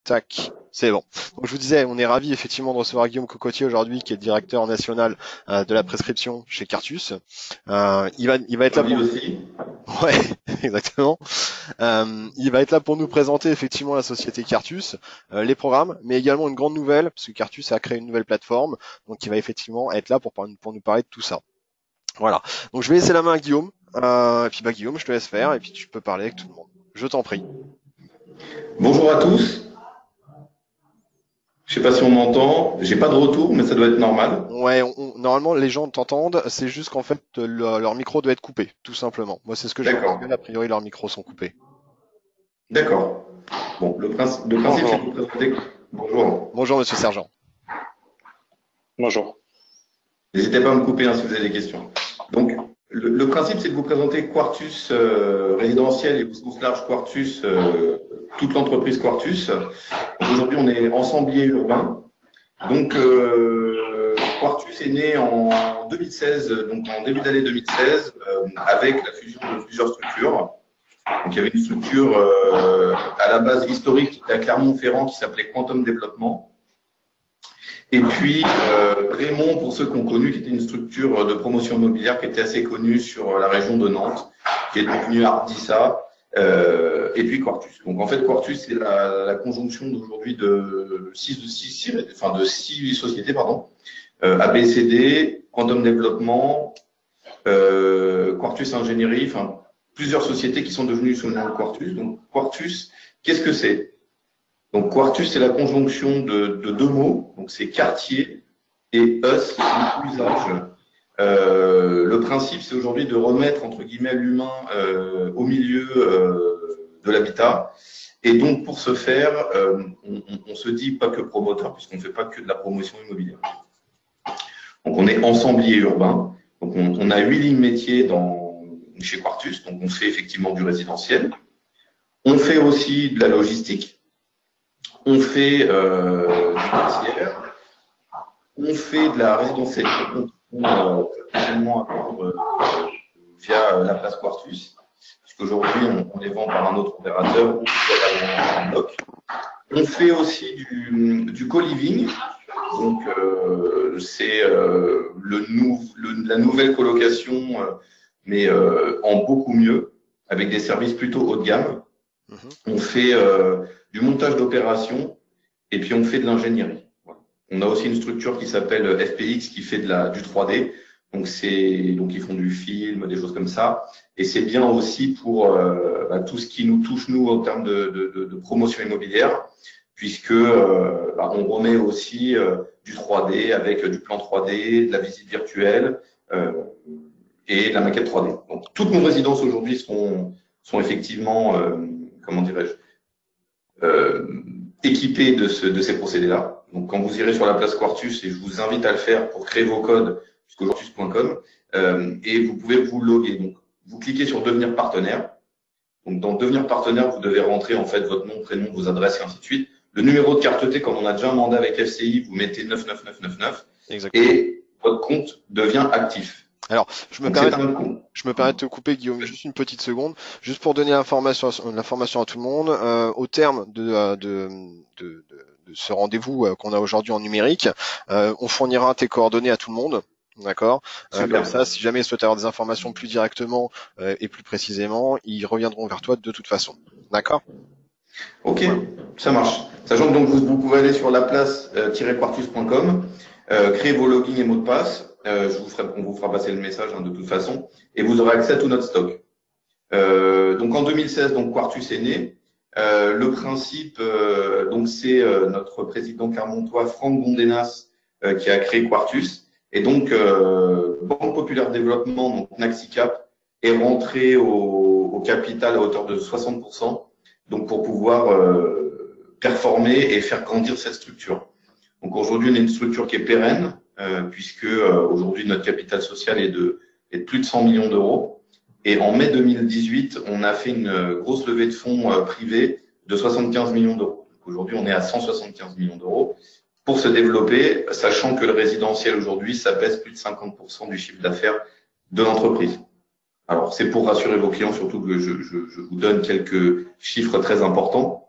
Tac, c'est bon. Donc je vous disais, on est ravi effectivement de recevoir Guillaume Cocotier aujourd'hui, qui est directeur national de la prescription chez Cartus. Il va être là Ravi pour aussi. ouais, exactement. Il va être là pour nous présenter effectivement la société Cartus, les programmes, mais également une grande nouvelle, parce que Cartus a créé une nouvelle plateforme, donc il va effectivement être là pour nous parler de tout ça. Voilà. Donc je vais laisser la main à Guillaume, et puis bah Guillaume, je te laisse faire, et puis tu peux parler avec tout le monde. Je t'en prie. Bonjour à tous. Je sais pas si on m'entend. J'ai pas de retour, mais ça doit être normal. Ouais, normalement les gens t'entendent, c'est juste qu'en fait leur micro doit être coupé, tout simplement. Moi c'est ce que j'ai D'accord. mentionné, a priori leurs micros sont coupés. D'accord. Bon, le principe, c'est Bonjour. de vous présenter. Bonjour. Bonjour Monsieur Sergent. Bonjour. N'hésitez pas à me couper hein, si vous avez des questions. Donc, le principe, c'est de vous présenter Quartus résidentiel et au sens large Quartus, toute l'entreprise Quartus. Aujourd'hui, on est ensemblier urbain. Donc, Quartus est né en 2016, donc en début d'année 2016, avec la fusion de plusieurs structures. Donc, il y avait une structure à la base historique à Clermont-Ferrand qui s'appelait Quantum Développement. Et puis Raymond, pour ceux qui ont connu, qui était une structure de promotion immobilière qui était assez connue sur la région de Nantes, qui est devenue Ardissa, et puis Quartus. Donc en fait, Quartus, c'est la conjonction d'aujourd'hui de six sociétés, pardon, ABCD, Quantum Développement, Quartus Ingénierie, enfin plusieurs sociétés qui sont devenues sous le nom de Quartus. Donc Quartus, qu'est-ce que c'est? Donc Quartus, c'est la conjonction de deux mots, donc c'est quartier et us, usage. Le principe, c'est aujourd'hui de remettre entre guillemets l'humain au milieu de l'habitat. Et donc pour ce faire, on se dit pas que promoteur, puisqu'on ne fait pas que de la promotion immobilière. Donc on est ensemblier urbain. Donc on a 8 lignes métiers chez Quartus. Donc on fait effectivement du résidentiel. On fait aussi de la logistique. On fait du tertiaire, on fait de la résidentielle prochainement à vendre via la place Quartus, puisqu'aujourd'hui on les vend par un autre opérateur ou en bloc. On fait aussi du co-living, donc c'est la nouvelle colocation, mais en beaucoup mieux, avec des services plutôt haut de gamme. On fait du montage d'opérations et puis on fait de l'ingénierie. Voilà. On a aussi une structure qui s'appelle FPX qui fait du 3D. Donc ils font du film, des choses comme ça. Et c'est bien aussi pour tout ce qui nous touche nous en termes de promotion immobilière, puisque on remet aussi du 3D avec du plan 3D, de la visite virtuelle et de la maquette 3D. Donc toutes nos résidences aujourd'hui sont effectivement comment dirais-je, équipés de ces procédés-là. Donc, quand vous irez sur la place Quartus, et je vous invite à le faire pour créer vos codes, quartus.com, et vous pouvez vous loguer. Donc, vous cliquez sur devenir partenaire. Donc, dans devenir partenaire, vous devez rentrer en fait votre nom, prénom, vos adresses et ainsi de suite. Le numéro de carte T, comme on a déjà un mandat avec FCI, vous mettez 99999 Exactement. et votre compte devient actif. Alors, Donc, c'est un compte. je me permets de te couper, Guillaume, juste une petite seconde, juste pour donner l'information à tout le monde. Au terme de ce rendez-vous qu'on a aujourd'hui en numérique, on fournira tes coordonnées à tout le monde. D'accord. Comme Super. ça, si jamais ils souhaitent avoir des informations plus directement et plus précisément, ils reviendront vers toi de toute façon. D'accord. Ok, ça marche. Sachant que donc vous pouvez aller sur laplace-quartus.com, créer vos logins et mots de passe. On vous fera passer le message de toute façon, et vous aurez accès à tout notre stock. Donc en 2016, donc Quartus est né. Le principe, donc c'est notre président clermontois Franck Gondénas qui a créé Quartus. Et donc Banque Populaire de Développement, donc Naxicap, est rentré au capital à hauteur de 60%. Donc pour pouvoir performer et faire grandir cette structure. Donc aujourd'hui, on est une structure qui est pérenne, puisque aujourd'hui notre capital social est de plus de 100 millions d'euros. Et en mai 2018, on a fait une grosse levée de fonds privés de 75 millions d'euros. Donc aujourd'hui, on est à 175 millions d'euros pour se développer, sachant que le résidentiel aujourd'hui, ça pèse plus de 50% du chiffre d'affaires de l'entreprise. Alors, c'est pour rassurer vos clients, surtout que je vous donne quelques chiffres très importants.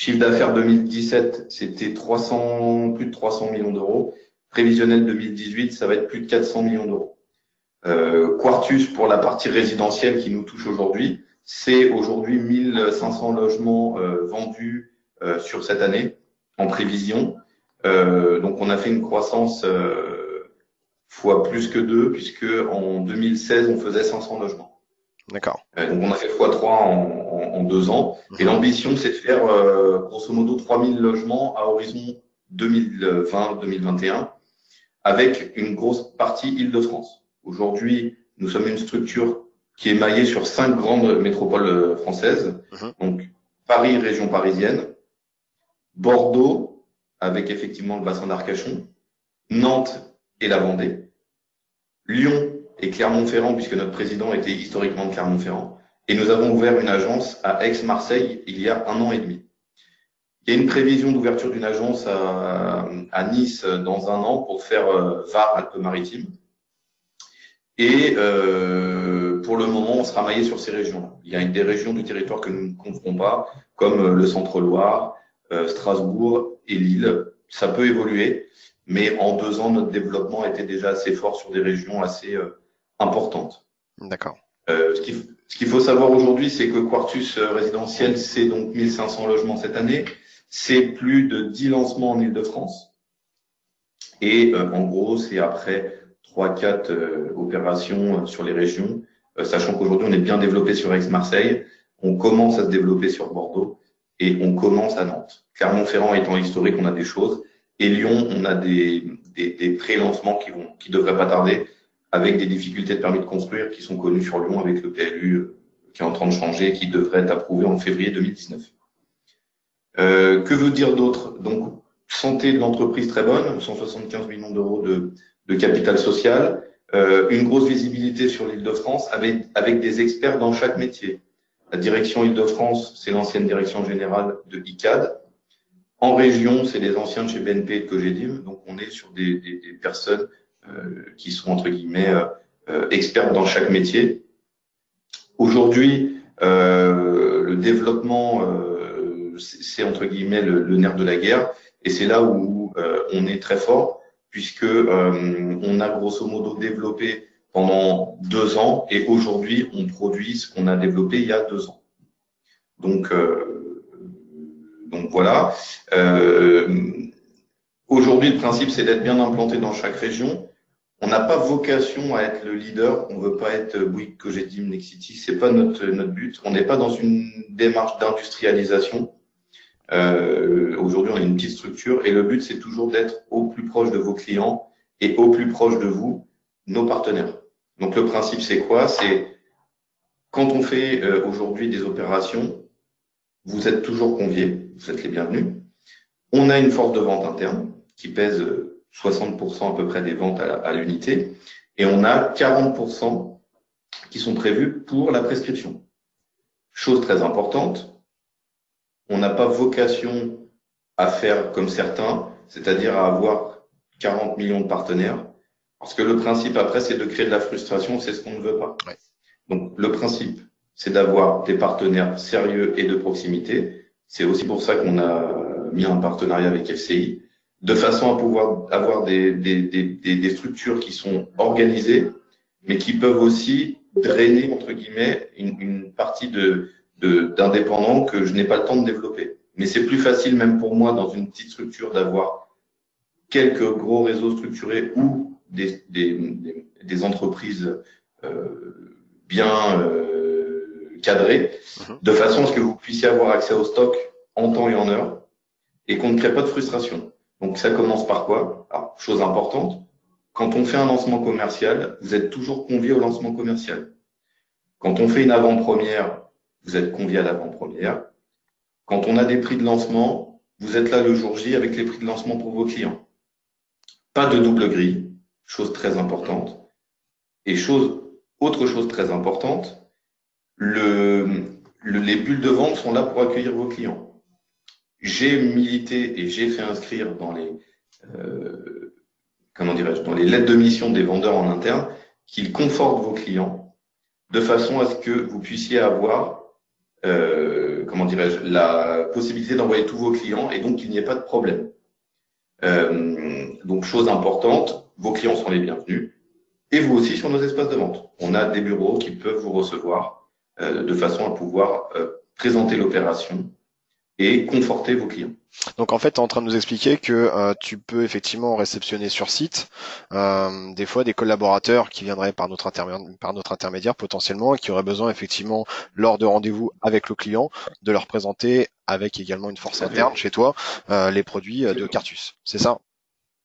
Chiffre d'affaires 2017, c'était plus de 300 millions d'euros. Prévisionnel 2018, ça va être plus de 400 millions d'euros. Quartus, pour la partie résidentielle qui nous touche aujourd'hui, c'est aujourd'hui 1500 logements vendus sur cette année en prévision. Donc on a fait une croissance fois plus que 2, puisque en 2016 on faisait 500 logements. D'accord. Donc on a fait x3 en 2 ans. Et l'ambition, c'est de faire grosso modo 3000 logements à horizon 2020-2021, avec une grosse partie Île-de-France. Aujourd'hui, nous sommes une structure qui est maillée sur 5 grandes métropoles françaises. Donc Paris, région parisienne, Bordeaux, avec effectivement le bassin d'Arcachon, Nantes et la Vendée, Lyon et Clermont-Ferrand, puisque notre président était historiquement de Clermont-Ferrand, et nous avons ouvert une agence à Aix-Marseille il y a 1 an et demi. Il y a une prévision d'ouverture d'une agence à Nice dans 1 an pour faire Var-Alpes-Maritimes. Et pour le moment, on sera maillé sur ces régions. Il y a des régions du territoire que nous ne compterons pas, comme le Centre-Loire, Strasbourg et Lille. Ça peut évoluer, mais en 2 ans, notre développement était déjà assez fort sur des régions assez importantes. D'accord. Ce qu'il faut savoir aujourd'hui, c'est que Quartus résidentiel, c'est donc 1500 logements cette année. C'est plus de 10 lancements en Île-de-France. Et en gros, c'est après 3-4 opérations sur les régions, sachant qu'aujourd'hui, on est bien développé sur Aix-Marseille, on commence à se développer sur Bordeaux et on commence à Nantes. Clermont-Ferrand étant historique, on a des choses. Et Lyon, on a des pré-lancements qui devraient pas tarder, avec des difficultés de permis de construire qui sont connues sur Lyon avec le PLU qui est en train de changer et qui devrait être approuvé en février 2019. Que veut dire d'autre? Donc, santé de l'entreprise très bonne, 175 millions d'euros de capital social, une grosse visibilité sur l'Île-de-France avec des experts dans chaque métier. La direction Île-de-France, c'est l'ancienne direction générale de ICAD. En région, c'est les anciens de chez BNP et de Cogedim. Donc, on est sur des personnes qui sont, entre guillemets, expertes dans chaque métier. Aujourd'hui, le développement, c'est, entre guillemets, le nerf de la guerre. Et c'est là où on est très fort, puisque on a grosso modo développé pendant 2 ans et aujourd'hui, on produit ce qu'on a développé il y a 2 ans. Donc voilà. Aujourd'hui, le principe, c'est d'être bien implanté dans chaque région. On n'a pas vocation à être le leader. On veut pas être Bouygues, Cogedim, Nexity. C'est pas notre but. On n'est pas dans une démarche d'industrialisation. Aujourd'hui, on est une petite structure et le but, c'est toujours d'être au plus proche de vos clients et au plus proche de vous, nos partenaires. Donc, le principe, c'est quoi? C'est quand on fait aujourd'hui des opérations, vous êtes toujours conviés, vous êtes les bienvenus. On a une force de vente interne qui pèse 60% à peu près des ventes à l'unité et on a 40% qui sont prévus pour la prescription. Chose très importante, on n'a pas vocation à faire comme certains, c'est-à-dire à avoir 40 millions de partenaires, parce que le principe après, c'est de créer de la frustration, c'est ce qu'on ne veut pas. Ouais. Donc, le principe, c'est d'avoir des partenaires sérieux et de proximité. C'est aussi pour ça qu'on a mis un partenariat avec FCI, de façon à pouvoir avoir des structures qui sont organisées, mais qui peuvent aussi drainer, entre guillemets, une partie d'indépendants que je n'ai pas le temps de développer. Mais c'est plus facile, même pour moi, dans une petite structure, d'avoir quelques gros réseaux structurés ou des entreprises bien cadrées, de façon à ce que vous puissiez avoir accès au stock en temps et en heure, et qu'on ne crée pas de frustration. Donc ça commence par quoi? Alors, chose importante, quand on fait un lancement commercial, vous êtes toujours convié au lancement commercial. Quand on fait une avant-première, vous êtes convié à l'avant-première. Quand on a des prix de lancement, vous êtes là le jour J avec les prix de lancement pour vos clients. Pas de double grille, chose très importante. Et autre chose très importante, les bulles de vente sont là pour accueillir vos clients. J'ai milité et j'ai fait inscrire dans les dans les lettres de mission des vendeurs en interne qu'ils confortent vos clients de façon à ce que vous puissiez avoir comment dirais-je, la possibilité d'envoyer tous vos clients et donc qu'il n'y ait pas de problème. Donc, chose importante, vos clients sont les bienvenus et vous aussi sur nos espaces de vente. On a des bureaux qui peuvent vous recevoir de façon à pouvoir présenter l'opération et conforter vos clients. Donc en fait, tu es en train de nous expliquer que tu peux effectivement réceptionner sur site des fois des collaborateurs qui viendraient par notre intermédiaire potentiellement et qui auraient besoin effectivement lors de rendez-vous avec le client de leur présenter avec également une force interne chez toi les produits de Cartus. C'est ça?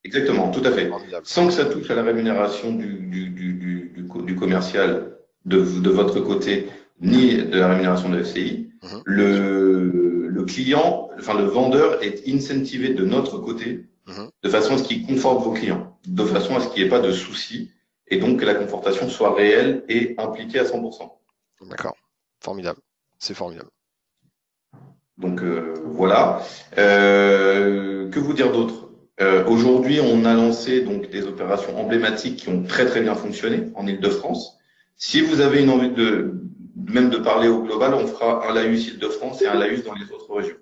Exactement, tout à fait. Formidable. Sans que ça touche à la rémunération du commercial de votre côté, ni de la rémunération de FCI. Le client, enfin le vendeur est incentivé de notre côté de façon à ce qu'il conforte vos clients, de façon à ce qu'il n'y ait pas de soucis et donc que la confortation soit réelle et impliquée à 100%. D'accord, formidable, c'est formidable. Donc voilà. Que vous dire d'autre? Aujourd'hui, on a lancé donc des opérations emblématiques qui ont très très bien fonctionné en Île-de-France. Si vous avez une envie même de parler au global, on fera un Laïus Île-de-France et un Laïus dans les autres régions.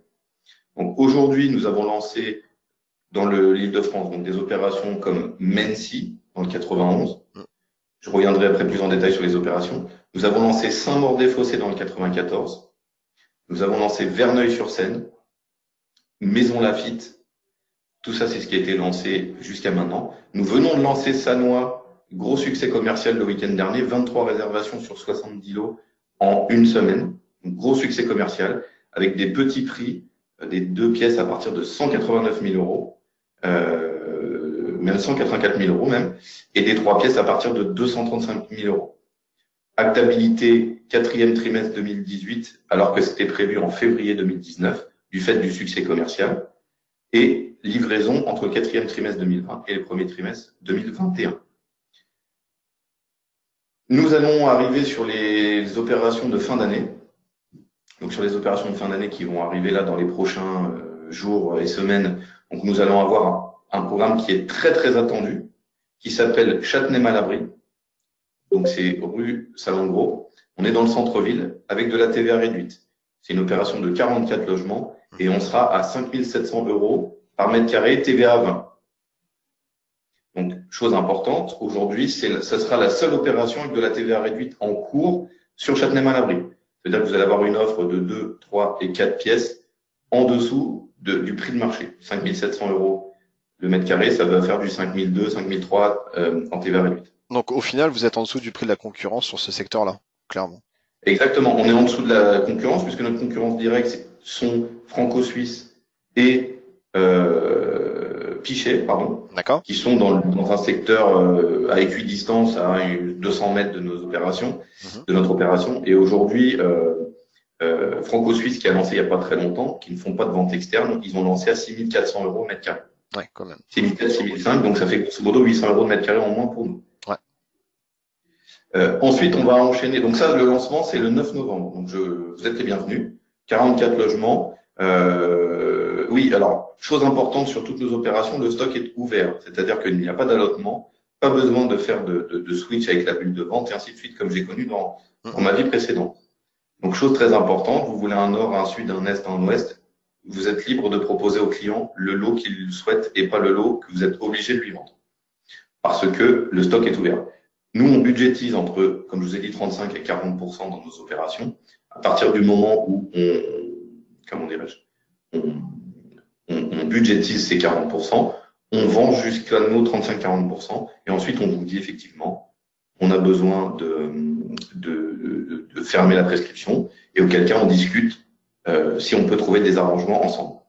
Donc aujourd'hui, nous avons lancé dans l'Île-de-France donc des opérations comme Mency dans le 91. Je reviendrai après plus en détail sur les opérations. Nous avons lancé Saint-Maur-des-Fossés dans le 94. Nous avons lancé Verneuil-sur-Seine, Maison Lafitte. Tout ça, c'est ce qui a été lancé jusqu'à maintenant. Nous venons de lancer Sannois, gros succès commercial le week-end dernier, 23 réservations sur 70 lots en une semaine. Donc, gros succès commercial avec des petits prix, des 2 pièces à partir de 189 000 euros, même 184 000 euros même, et des 3 pièces à partir de 235 000 euros. Actabilité 4e trimestre 2018, alors que c'était prévu en février 2019, du fait du succès commercial, et livraison entre le 4e trimestre 2020 et le 1er trimestre 2021. Nous allons arriver sur les opérations de fin d'année. Donc sur les opérations de fin d'année qui vont arriver là dans les prochains jours et semaines. Donc nous allons avoir un programme qui est très très attendu, qui s'appelle Châtenay-Malabry. Donc c'est rue Salengro. On est dans le centre-ville avec de la TVA réduite. C'est une opération de 44 logements et on sera à 5 700 euros par mètre carré, TVA 20. Donc, chose importante, aujourd'hui, ce sera la seule opération avec de la TVA réduite en cours sur Châtenay-Malabry. C'est-à-dire que vous allez avoir une offre de 2, 3 et 4 pièces en dessous du prix de marché. 5 700 euros le mètre carré, ça va faire du 5 200, 5 300 en TVA réduite. Donc au final, vous êtes en dessous du prix de la concurrence sur ce secteur-là, clairement. Exactement, on est en dessous de la concurrence puisque notre concurrence directe sont Franco-Suisse et Pichet, pardon, qui sont dans un secteur à équidistance à 200 mètres de nos opérations, de notre opération. Et aujourd'hui, Franco-Suisse qui a lancé il n'y a pas très longtemps, qui ne font pas de vente externe, ils ont lancé à 6 400 euros mètre carré. Ouais, quand même. 6 400, 6 500, donc ça fait grosso modo 800 euros de mètre carré en moins pour nous. Ouais. Ensuite, on va enchaîner. Donc ça, le lancement, c'est le 9 novembre. Donc vous êtes les bienvenus. 44 logements. Oui, alors, chose importante sur toutes nos opérations, le stock est ouvert. C'est-à-dire qu'il n'y a pas d'allotement, pas besoin de faire de switch avec la bulle de vente et ainsi de suite, comme j'ai connu dans ma vie précédente. Donc, chose très importante, vous voulez un nord, un sud, un est, un ouest, vous êtes libre de proposer au client le lot qu'il souhaite et pas le lot que vous êtes obligé de lui vendre. Parce que le stock est ouvert. Nous, on budgétise entre, comme je vous ai dit, 35 et 40% dans nos opérations, à partir du moment où on budgétise ces 40%, on vend jusqu'à nos 35-40%, et ensuite on vous dit effectivement, on a besoin de fermer la prescription, et auquel cas on discute si on peut trouver des arrangements ensemble.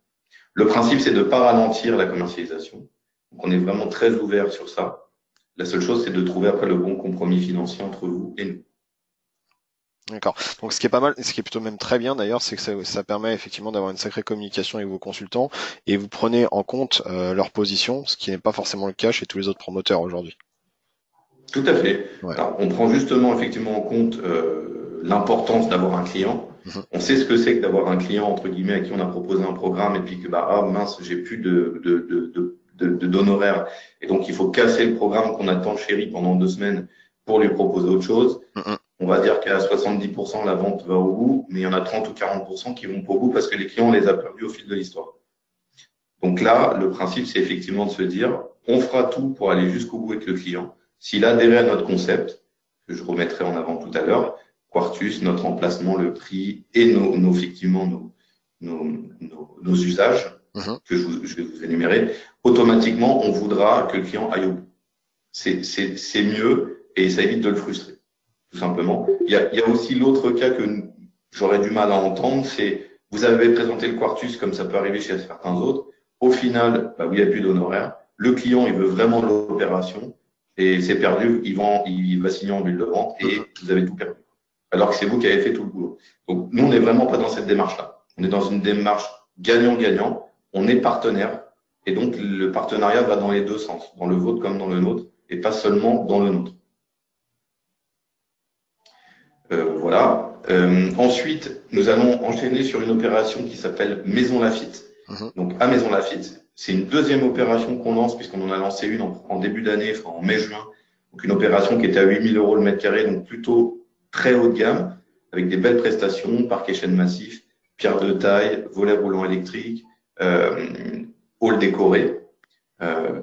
Le principe, c'est de ne pas ralentir la commercialisation. Donc on est vraiment très ouvert sur ça. La seule chose, c'est de trouver après le bon compromis financier entre vous et nous. D'accord. Donc ce qui est pas mal, ce qui est plutôt même très bien d'ailleurs, c'est que ça permet effectivement d'avoir une sacrée communication avec vos consultants et vous prenez en compte leur position, ce qui n'est pas forcément le cas chez tous les autres promoteurs aujourd'hui. Tout à fait. Ouais. Alors, on prend justement effectivement en compte l'importance d'avoir un client. On sait ce que c'est que d'avoir un client entre guillemets à qui on a proposé un programme et puis que mince, j'ai plus d'honoraires et donc il faut casser le programme qu'on a tant chéri pendant 2 semaines pour lui proposer autre chose. On va dire qu'à 70%, la vente va au bout, mais il y en a 30 ou 40% qui vont pas au bout parce que les clients, on les a perdus au fil de l'histoire. Donc là, le principe, c'est effectivement de se dire, on fera tout pour aller jusqu'au bout avec le client. S'il adhère à notre concept, que je remettrai en avant tout à l'heure, Quartus, notre emplacement, le prix et effectivement nos usages Mhm. que je vais vous énumérer, automatiquement, on voudra que le client aille au bout. C'est mieux et ça évite de le frustrer, tout simplement. Il y a aussi l'autre cas que j'aurais du mal à entendre, c'est vous avez présenté le Quartus comme ça peut arriver chez certains autres. Au final, bah, il n'y a plus d'honoraires. Le client, il veut vraiment l'opération et c'est perdu. Il va signer en bulle de vente et Mhm. vous avez tout perdu. Alors que c'est vous qui avez fait tout le boulot. Donc, nous, on n'est vraiment pas dans cette démarche-là. On est dans une démarche gagnant-gagnant. On est partenaire et donc le partenariat va dans les deux sens, dans le vôtre comme dans le nôtre et pas seulement dans le nôtre. Voilà. Ensuite, nous allons enchaîner sur une opération qui s'appelle Maison Lafitte. Mhm. Donc, à Maison Lafitte, c'est une deuxième opération qu'on lance puisqu'on en a lancé une en début d'année, enfin en mai-juin. Donc, une opération qui était à 8 000 euros le mètre carré, donc plutôt très haut de gamme, avec des belles prestations, parquet chêne massif, pierre de taille, volet roulant électrique, hall décoré,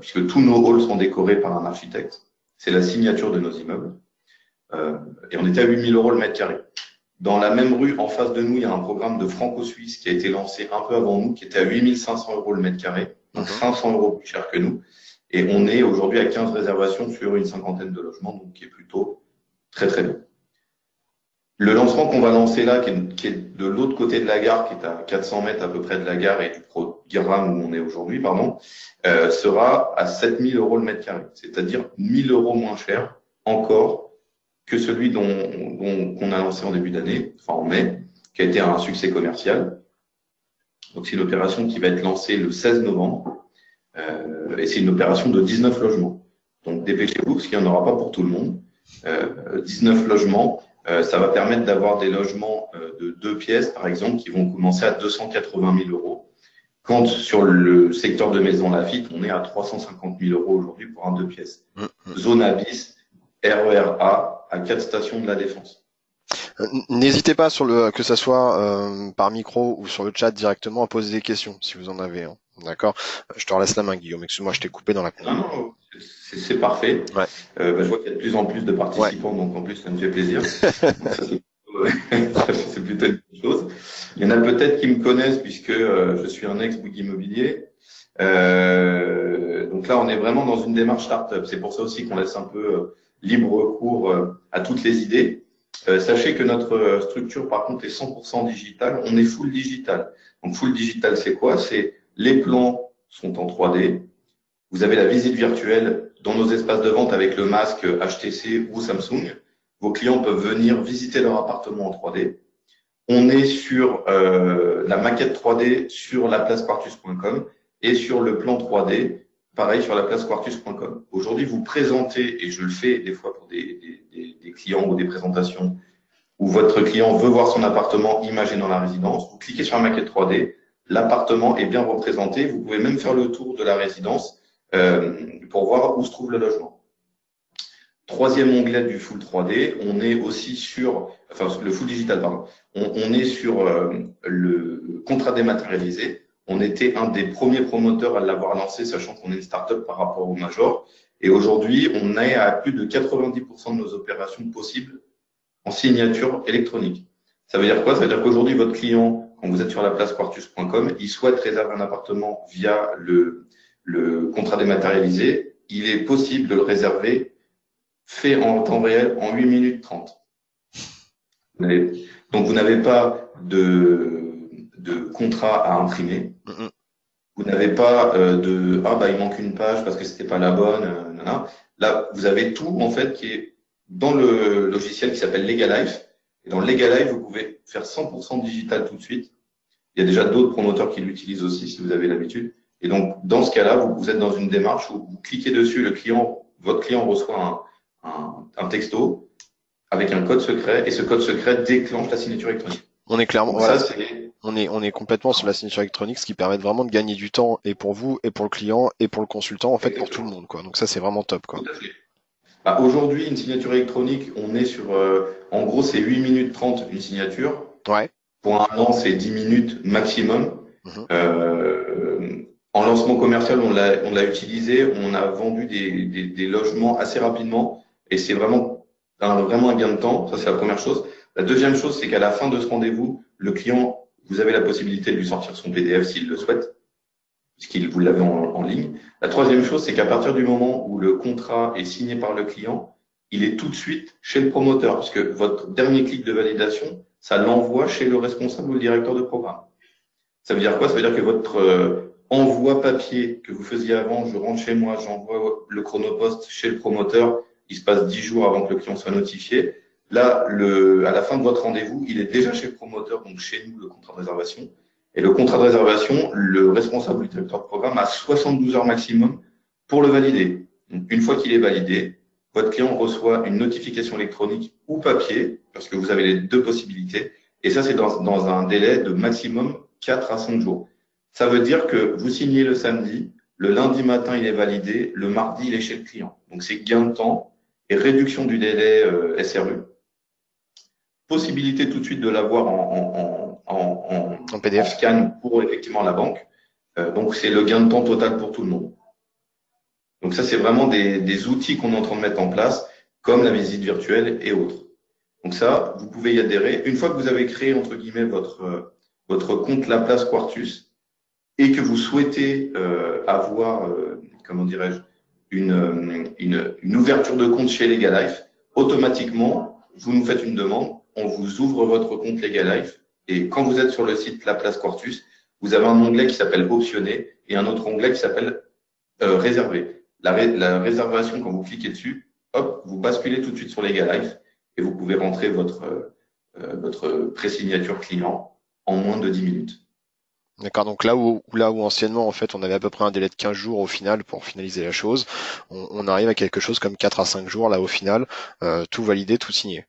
puisque tous nos halls sont décorés par un architecte. C'est la signature de nos immeubles. Et on était à 8 000 euros le mètre carré. Dans la même rue, en face de nous, il y a un programme de franco-suisse qui a été lancé un peu avant nous, qui était à 8 500 euros le mètre carré, donc 500 euros plus cher que nous. Et on est aujourd'hui à 15 réservations sur une cinquantaine de logements, donc qui est plutôt très très bien. Le lancement qu'on va lancer là, qui est de l'autre côté de la gare, qui est à 400 mètres à peu près de la gare et du programme où on est aujourd'hui, pardon, sera à 7 000 euros le mètre carré, c'est-à-dire 1 000 euros moins cher encore que celui qu'on a lancé en début d'année, enfin en mai, qui a été un succès commercial. Donc c'est une opération qui va être lancée le 16 novembre et c'est une opération de 19 logements. Donc dépêchez-vous parce qu'il n'y en aura pas pour tout le monde. 19 logements, ça va permettre d'avoir des logements de 2 pièces par exemple qui vont commencer à 280 000 euros. Quand sur le secteur de Maison Lafitte, on est à 350 000 euros aujourd'hui pour un 2 pièces. Zone Abyss, RER A, à 4 stations de la Défense. N'hésitez pas que ça soit par micro ou sur le chat directement à poser des questions si vous en avez. Hein. D'accord. Je te relaisse la main, Guillaume. Excuse-moi, je t'ai coupé dans la Non, conversation. non, c'est parfait. Ouais. Je vois qu'il y a de plus en plus de Ouais. participants, donc en plus ça me fait plaisir. Donc, ça, c'est plutôt une bonne chose. Il y en a peut-être qui me connaissent puisque je suis un ex-Bouygues Immobilier. Donc là, on est vraiment dans une démarche start-up. C'est pour ça aussi qu'on laisse un peu libre cours à toutes les idées. Sachez que notre structure, par contre, est 100% digitale. On est full digital. Donc, full digital, c'est quoi? C'est les plans sont en 3D. Vous avez la visite virtuelle dans nos espaces de vente avec le masque HTC ou Samsung. Vos clients peuvent venir visiter leur appartement en 3D. On est sur la maquette 3D sur laplacequartus.com et sur le plan 3D, pareil sur laplacequartus.com. Aujourd'hui, vous présentez, et je le fais des fois pour des clients ou des présentations, où votre client veut voir son appartement imagé dans la résidence. Vous cliquez sur la maquette 3D, l'appartement est bien représenté. Vous pouvez même faire le tour de la résidence pour voir où se trouve le logement. Troisième onglet du full 3D, on est aussi sur, enfin le full digital, pardon, on est sur le contrat dématérialisé. On était un des premiers promoteurs à l'avoir lancé, sachant qu'on est une start-up par rapport au major. Et aujourd'hui, on est à plus de 90% de nos opérations possibles en signature électronique. Ça veut dire quoi? Ça veut dire qu'aujourd'hui, votre client, quand vous êtes sur laplacequartus.com, il souhaite réserver un appartement via le contrat dématérialisé. Il est possible de le réserver fait en temps réel en 8 minutes 30. Donc, vous n'avez pas de contrat à imprimer. Vous n'avez pas il manque une page parce que c'était pas la bonne. Là, vous avez tout, en fait, qui est dans le logiciel qui s'appelle Legalife. Et dans Legalife, vous pouvez faire 100% digital tout de suite. Il y a déjà d'autres promoteurs qui l'utilisent aussi, si vous avez l'habitude. Et donc, dans ce cas-là, vous êtes dans une démarche où vous cliquez dessus, votre client reçoit un texto avec un code secret et ce code secret déclenche la signature électronique. On est clairement, donc voilà, ça, on est complètement sur la signature électronique, ce qui permet vraiment de gagner du temps et pour vous, et pour le client, et pour le consultant, en fait, pour tout le monde, quoi. Donc ça, c'est vraiment top, quoi. Tout à fait. Aujourd'hui, une signature électronique, on est sur En gros, c'est 8 minutes 30 une signature. Ouais. Pour un an, c'est 10 minutes maximum. Mhm. En lancement commercial, on l'a utilisé. On a vendu des logements assez rapidement. Et c'est vraiment un gain de temps. Ça, c'est la première chose. La deuxième chose, c'est qu'à la fin de ce rendez-vous, le client, vous avez la possibilité de lui sortir son PDF s'il le souhaite, puisqu'il vous l'avez en ligne. La troisième chose, c'est qu'à partir du moment où le contrat est signé par le client, il est tout de suite chez le promoteur, puisque votre dernier clic de validation, ça l'envoie chez le responsable ou le directeur de programme. Ça veut dire quoi? Ça veut dire que votre envoi papier que vous faisiez avant, je rentre chez moi, j'envoie le chronopost chez le promoteur, il se passe 10 jours avant que le client soit notifié. Là, à la fin de votre rendez-vous, il est déjà chez le promoteur, donc chez nous, le contrat de réservation. Et le contrat de réservation, le responsable ou le directeur de programme a 72 heures maximum pour le valider. Donc, une fois qu'il est validé, votre client reçoit une notification électronique ou papier, parce que vous avez les deux possibilités. Et ça, c'est dans un délai de maximum 4 à 5 jours. Ça veut dire que vous signez le samedi, le lundi matin, il est validé, le mardi, il est chez le client. Donc, c'est gain de temps et réduction du délai SRU. Possibilité tout de suite de l'avoir en PDF. scan pour effectivement la banque. Donc, c'est le gain de temps total pour tout le monde. Donc, ça, c'est vraiment des outils qu'on est en train de mettre en place, comme la visite virtuelle et autres. Donc, ça, vous pouvez y adhérer. Une fois que vous avez créé, entre guillemets, votre compte Laplace Quartus et que vous souhaitez avoir, comment dirais-je, une ouverture de compte chez Legalife, automatiquement, vous nous faites une demande, on vous ouvre votre compte Legalife et quand vous êtes sur le site Laplace Quartus, vous avez un onglet qui s'appelle Optionner et un autre onglet qui s'appelle Réserver. La réservation, quand vous cliquez dessus, hop, vous basculez tout de suite sur Legalife et vous pouvez rentrer votre pré-signature client en moins de 10 minutes. D'accord, donc là où anciennement en fait on avait à peu près un délai de 15 jours au final pour finaliser la chose, on arrive à quelque chose comme 4 à 5 jours là au final, tout validé, tout signé.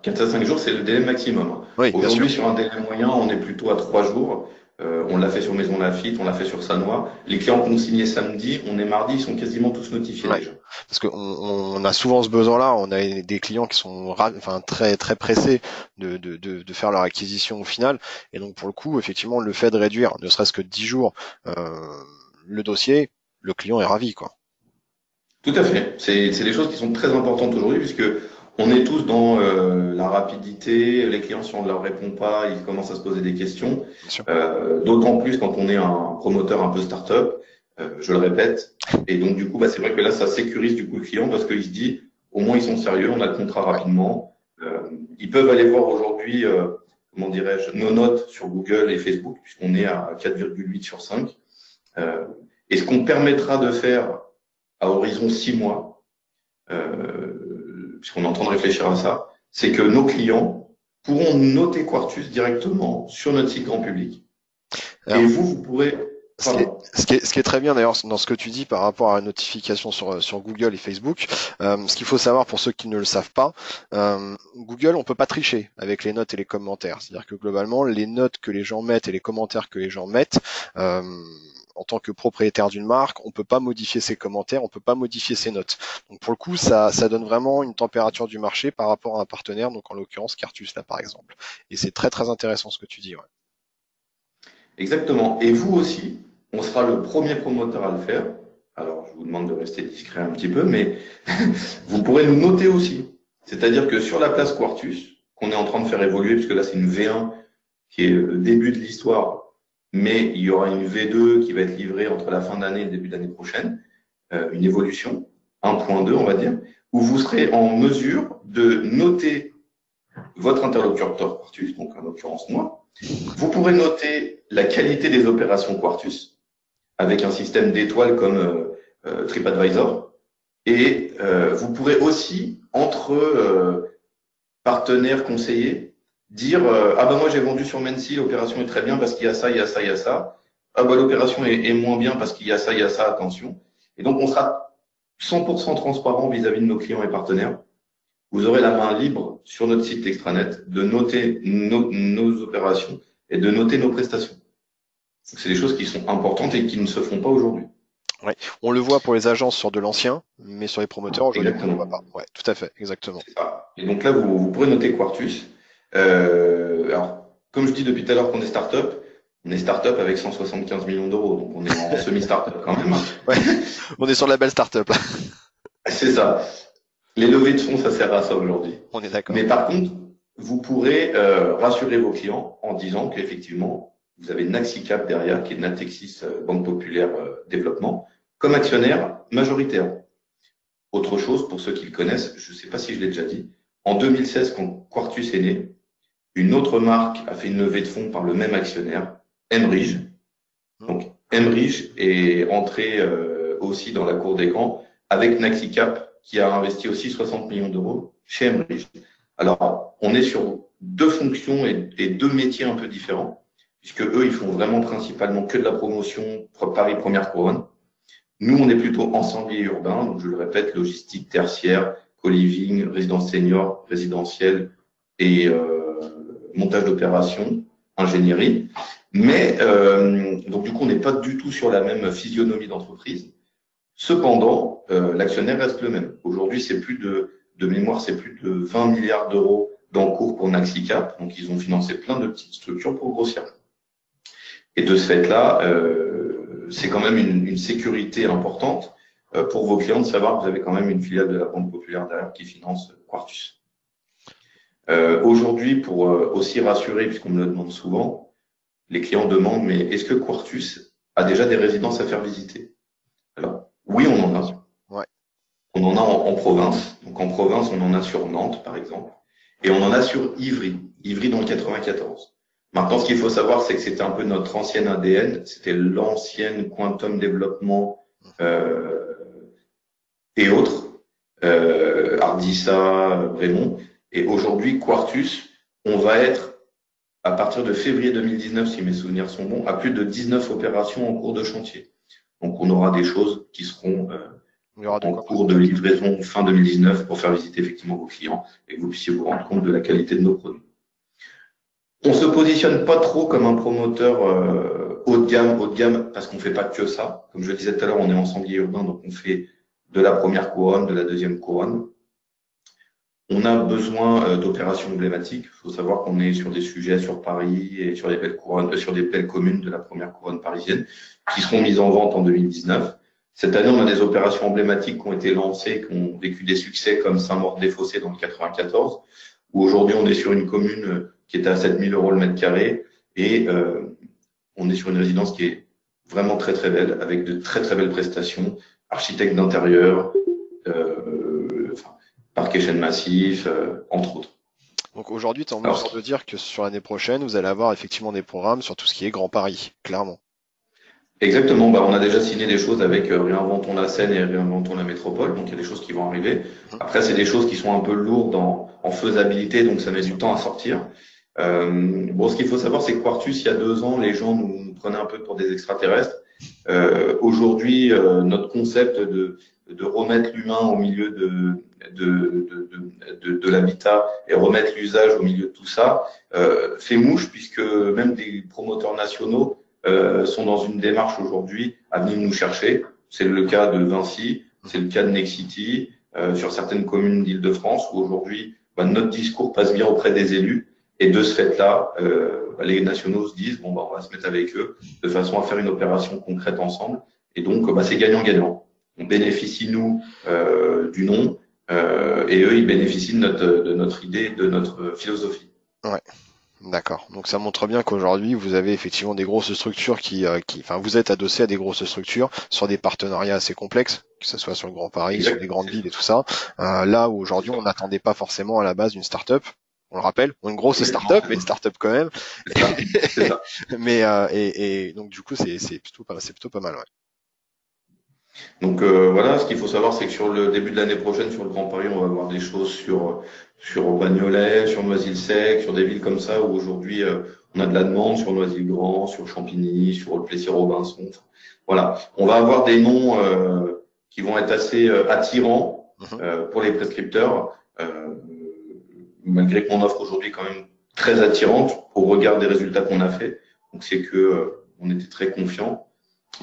4 à 5 jours, c'est le délai maximum. Oui, bien sûr. Aujourd'hui, sur un délai moyen, on est plutôt à 3 jours. On l'a fait sur Maison Lafitte, on l'a fait sur Sanois. Les clients qu'on signait samedi, on est mardi, ils sont quasiment tous notifiés Ouais. déjà. Parce qu'on a souvent ce besoin-là, on a des clients qui sont très très pressés de faire leur acquisition au final, et donc pour le coup, effectivement, le fait de réduire, ne serait-ce que 10 jours, le dossier, le client est ravi, quoi. Tout à fait. C'est des choses qui sont très importantes aujourd'hui puisque on est tous dans la rapidité. Les clients, si on ne leur répond pas, ils commencent à se poser des questions. Bien sûr. D'autant plus quand on est un promoteur un peu start-up, je le répète. Et donc, du coup, c'est vrai que là, ça sécurise du coup le client parce qu'il se dit, au moins, ils sont sérieux, on a le contrat rapidement. Ils peuvent aller voir aujourd'hui, comment dirais-je, nos notes sur Google et Facebook puisqu'on est à 4,8 sur 5. Et ce qu'on permettra de faire à horizon 6 mois, puisqu'on est en train de réfléchir à ça, c'est que nos clients pourront noter Quartus directement sur notre site grand public. Alors, et vous pourrez... Ce qui est très bien d'ailleurs dans ce que tu dis par rapport à la notification sur Google et Facebook, ce qu'il faut savoir pour ceux qui ne le savent pas, Google, on peut pas tricher avec les notes et les commentaires. C'est-à-dire que globalement, les notes que les gens mettent et les commentaires que les gens mettent, en tant que propriétaire d'une marque, on peut pas modifier ses commentaires, on peut pas modifier ses notes. Donc pour le coup, ça donne vraiment une température du marché par rapport à un partenaire, donc en l'occurrence Quartus là par exemple. Et c'est très très intéressant ce que tu dis. Ouais. Exactement. Et vous aussi, on sera le premier promoteur à le faire. Alors, je vous demande de rester discret un petit peu, mais vous pourrez nous noter aussi. C'est-à-dire que sur la place Quartus, qu'on est en train de faire évoluer, puisque là, c'est une V1 qui est le début de l'histoire, mais il y aura une V2 qui va être livrée entre la fin d'année et le début d'année prochaine, une évolution, 1.2, on va dire, où vous serez en mesure de noter votre interlocuteur Quartus, donc en l'occurrence moi. Vous pourrez noter la qualité des opérations Quartus avec un système d'étoiles comme TripAdvisor. Et vous pourrez aussi, entre partenaires conseillers, dire ah ben moi j'ai vendu sur Mency, l'opération est très bien parce qu'il y a ça, il y a ça, il y a ça. Ah ben l'opération est moins bien parce qu'il y a ça, il y a ça, attention. Et donc on sera 100% transparent vis-à-vis de nos clients et partenaires. Vous aurez la main libre sur notre site extranet de noter nos opérations et de noter nos prestations. C'est des choses qui sont importantes et qui ne se font pas aujourd'hui. Ouais. On le voit pour les agences sur de l'ancien, mais sur les promoteurs, aujourd'hui, on ne le voit Exactement. pas. Ouais, tout à fait, exactement. C'est ça. Et donc là, vous pourrez noter Quartus. Alors, comme je dis depuis tout à l'heure qu'on est start-up, on est start-up avec 175 millions d'euros, donc on est en semi-start-up quand même. Ouais, on est sur la belle start-up là. C'est ça. Les levées de fonds, ça sert à ça aujourd'hui. On est d'accord. Mais par contre, vous pourrez rassurer vos clients en disant qu'effectivement, vous avez Naxicap derrière, qui est Natixis Banque Populaire Développement, comme actionnaire majoritaire. Autre chose, pour ceux qui le connaissent, je ne sais pas si je l'ai déjà dit, en 2016, quand Quartus est né, une autre marque a fait une levée de fonds par le même actionnaire, Emridge. Hmm. Donc, Emridge est entré aussi dans la cour des grands avec Naxicap, qui a investi aussi 60 millions d'euros chez Emridge. Alors, on est sur deux fonctions et deux métiers un peu différents, puisque eux, ils font vraiment principalement que de la promotion Paris Première Couronne. Nous, on est plutôt ensemblier urbain, donc je le répète, logistique tertiaire, co-living, résidence senior, résidentielle et montage d'opérations, ingénierie. Mais donc du coup, on n'est pas du tout sur la même physionomie d'entreprise. Cependant, l'actionnaire reste le même. Aujourd'hui, c'est plus de mémoire, c'est plus de 20 milliards d'euros d'encours pour Naxicap. Donc, ils ont financé plein de petites structures pour grossir. Et de ce fait-là, c'est quand même une sécurité importante pour vos clients de savoir que vous avez quand même une filiale de la Banque Populaire derrière qui finance Quartus. Aujourd'hui, pour aussi rassurer, puisqu'on me le demande souvent, les clients demandent, mais est-ce que Quartus a déjà des résidences à faire visiter? Alors, oui, on en a. Ouais. On en a en province. Donc en province, on en a sur Nantes, par exemple. Et on en a sur Ivry. Ivry dans le 94. Maintenant, ce qu'il faut savoir, c'est que c'était un peu notre ancienne ADN. C'était l'ancienne Quantum Développement et autres. Ardissa, Raymond. Et aujourd'hui, Quartus, on va être, à partir de février 2019, si mes souvenirs sont bons, à plus de 19 opérations en cours de chantier. Donc on aura des choses qui seront Il y aura de en quoi cours de présenter. livraison fin 2019 pour faire visiter effectivement vos clients et que vous puissiez vous rendre compte de la qualité de nos produits. On se positionne pas trop comme un promoteur haut de gamme, parce qu'on fait pas que ça. Comme je le disais tout à l'heure, on est ensemblier urbain, donc on fait de la première couronne, de la deuxième couronne. On a besoin d'opérations emblématiques. Il faut savoir qu'on est sur des sujets sur Paris et sur des belles couronnes, sur des belles communes de la première couronne parisienne qui seront mises en vente en 2019. Cette année, on a des opérations emblématiques qui ont été lancées, qui ont vécu des succès comme Saint-Maur-des-Fossés dans le 94, où aujourd'hui on est sur une commune qui est à 7 000 euros le mètre carré et on est sur une résidence qui est vraiment très très belle, avec de très très belles prestations, architecte d'intérieur, parquet chêne massif, entre autres. Donc aujourd'hui, tu es en Alors, mesure de dire que sur l'année prochaine, vous allez avoir effectivement des programmes sur tout ce qui est Grand Paris, clairement. exactement, bah, on a déjà signé des choses avec Réinventons la Seine et Réinventons la Métropole, donc il y a des choses qui vont arriver. Mhm. Après, c'est des choses qui sont un peu lourdes en faisabilité, donc ça met du temps à sortir. Bon, ce qu'il faut savoir, c'est que Quartus, il y a 2 ans, les gens nous prenaient un peu pour des extraterrestres. Aujourd'hui, notre concept de remettre l'humain au milieu de l'habitat et remettre l'usage au milieu de tout ça fait mouche, puisque même des promoteurs nationaux sont dans une démarche aujourd'hui à venir nous chercher. C'est le cas de Vinci, c'est le cas de Nexity, sur certaines communes d'Île-de-France, où aujourd'hui, notre discours passe bien auprès des élus. Et de ce fait-là, les nationaux se disent, bon, on va se mettre avec eux de façon à faire une opération concrète ensemble. Et donc, c'est gagnant-gagnant. On bénéficie, nous, du nom, et eux, ils bénéficient de notre idée, de notre philosophie. Ouais. D'accord. Donc ça montre bien qu'aujourd'hui, vous avez effectivement des grosses structures enfin, vous êtes adossé à des grosses structures sur des partenariats assez complexes, que ce soit sur le Grand Paris, sur Exact. les grandes villes et tout ça. Là où aujourd'hui, on n'attendait pas forcément à la base d'une start-up. On le rappelle, une grosse start-up, mais une start-up quand même. C'est ça. C'est ça. Mais et donc du coup, c'est plutôt pas mal. Ouais. Donc voilà, ce qu'il faut savoir, c'est que sur le début de l'année prochaine, sur le Grand Paris, on va avoir des choses sur Bagnolet, sur Noisy-le-Sec, sur des villes comme ça où aujourd'hui on a de la demande, sur Noisy-le-Grand, sur Champigny, sur le Plessis-Robinson. Voilà, on va avoir des noms qui vont être assez attirants Mhm. pour les prescripteurs, malgré qu'on offre aujourd'hui quand même très attirante au regard des résultats qu'on a fait. Donc c'est que on était très confiants.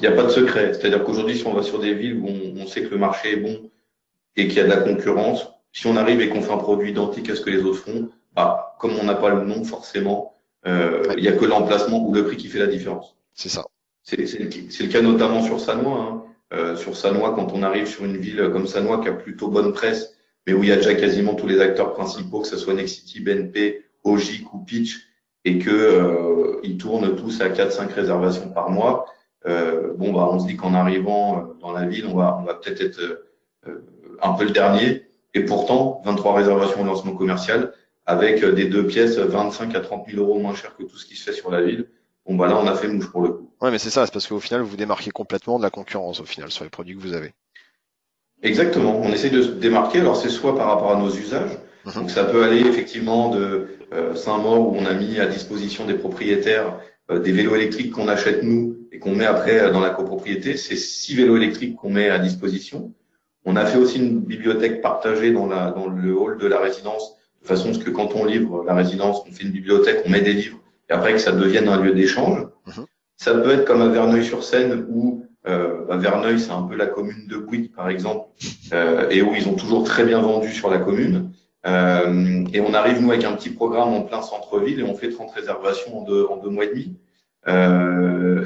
Il n'y a pas de secret. C'est-à-dire qu'aujourd'hui, si on va sur des villes où on sait que le marché est bon et qu'il y a de la concurrence, si on arrive et qu'on fait un produit identique à ce que les autres font, bah, comme on n'a pas le nom forcément, Ouais, il n'y a que l'emplacement ou le prix qui fait la différence. c'est ça. C'est le cas notamment sur Sannois. Hein. Sur Sannois, quand on arrive sur une ville comme Sannois qui a plutôt bonne presse, mais où il y a déjà quasiment tous les acteurs principaux, que ce soit Nexity, BNP, Ogic ou Pitch, et que ils tournent tous à 4-5 réservations par mois. Bon, bah, on se dit qu'en arrivant dans la ville, on va peut-être être un peu le dernier. Et pourtant, 23 réservations au lancement commercial avec des 2 pièces 25 à 30 000 euros moins cher que tout ce qui se fait sur la ville. Bon, bah là, on a fait mouche pour le coup. Ouais, mais c'est ça, c'est parce qu'au final, vous vous démarquez complètement de la concurrence, au final, sur les produits que vous avez. Exactement. On essaie de se démarquer. Alors, c'est soit par rapport à nos usages. Mhm. Donc, ça peut aller effectivement de Saint-Maur où on a mis à disposition des propriétaires des vélos électriques qu'on achète nous et qu'on met après dans la copropriété. C'est 6 vélos électriques qu'on met à disposition. On a fait aussi une bibliothèque partagée dans le hall de la résidence, de façon à ce que quand on livre la résidence, on fait une bibliothèque, on met des livres, et après que ça devienne un lieu d'échange. Mhm. Ça peut être comme à Verneuil-sur-Seine, où Verneuil, c'est un peu la commune de Bouygues, par exemple, et où ils ont toujours très bien vendu sur la commune. Et on arrive, nous, avec un petit programme en plein centre-ville, et on fait 30 réservations en 2 mois et demi.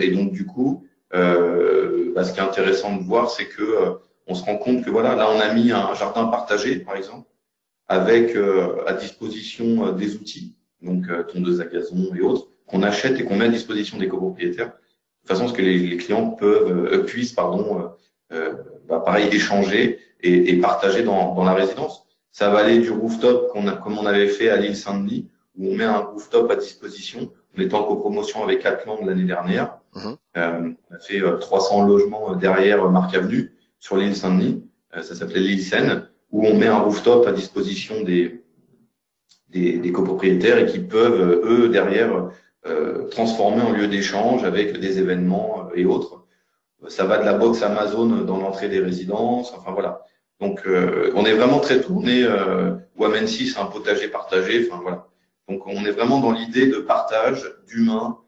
Et donc, du coup, ce qui est intéressant de voir, c'est que on se rend compte que voilà, là, on a mis un jardin partagé, par exemple, avec à disposition des outils, donc tondeuse à gazon et autres, qu'on achète et qu'on met à disposition des copropriétaires, de façon à ce que les clients puissent, pareil, échanger et partager dans la résidence. Ça va aller du rooftop comme on avait fait à l'île Saint-Denis, où on met un rooftop à disposition. On était en copromotion avec Atland l'année dernière. Mhm. On a fait 300 logements derrière Marc Avenue sur l'île Saint-Denis. Ça s'appelait l'île Seine, où on met un rooftop à disposition des copropriétaires et qui peuvent, eux, derrière, transformer en lieu d'échange avec des événements et autres. Ça va de la box Amazon dans l'entrée des résidences. Enfin, voilà. Donc, on est vraiment très tourné. Wamensi, c'est un potager partagé. Enfin, voilà. Donc, on est vraiment dans l'idée de partage, d'humain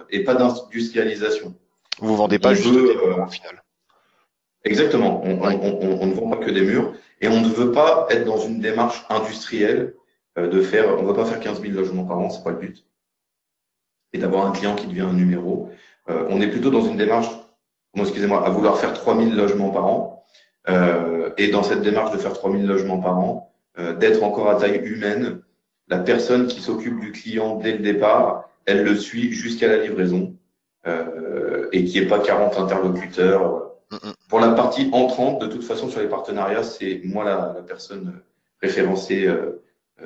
et pas d'industrialisation. Vous vendez On pas juste veut, des murs, au final. exactement, Ouais. on ne vend pas que des murs et on ne veut pas être dans une démarche industrielle on ne veut pas faire 15 000 logements par an, c'est pas le but, et d'avoir un client qui devient un numéro. On est plutôt dans une démarche, non, excusez-moi, à vouloir faire 3 000 logements par an et dans cette démarche de faire 3 000 logements par an, d'être encore à taille humaine. La personne qui s'occupe du client dès le départ, elle le suit jusqu'à la livraison et qui n'y ait pas 40 interlocuteurs. Mhm. Pour la partie entrante, de toute façon, sur les partenariats, c'est moi la personne référencée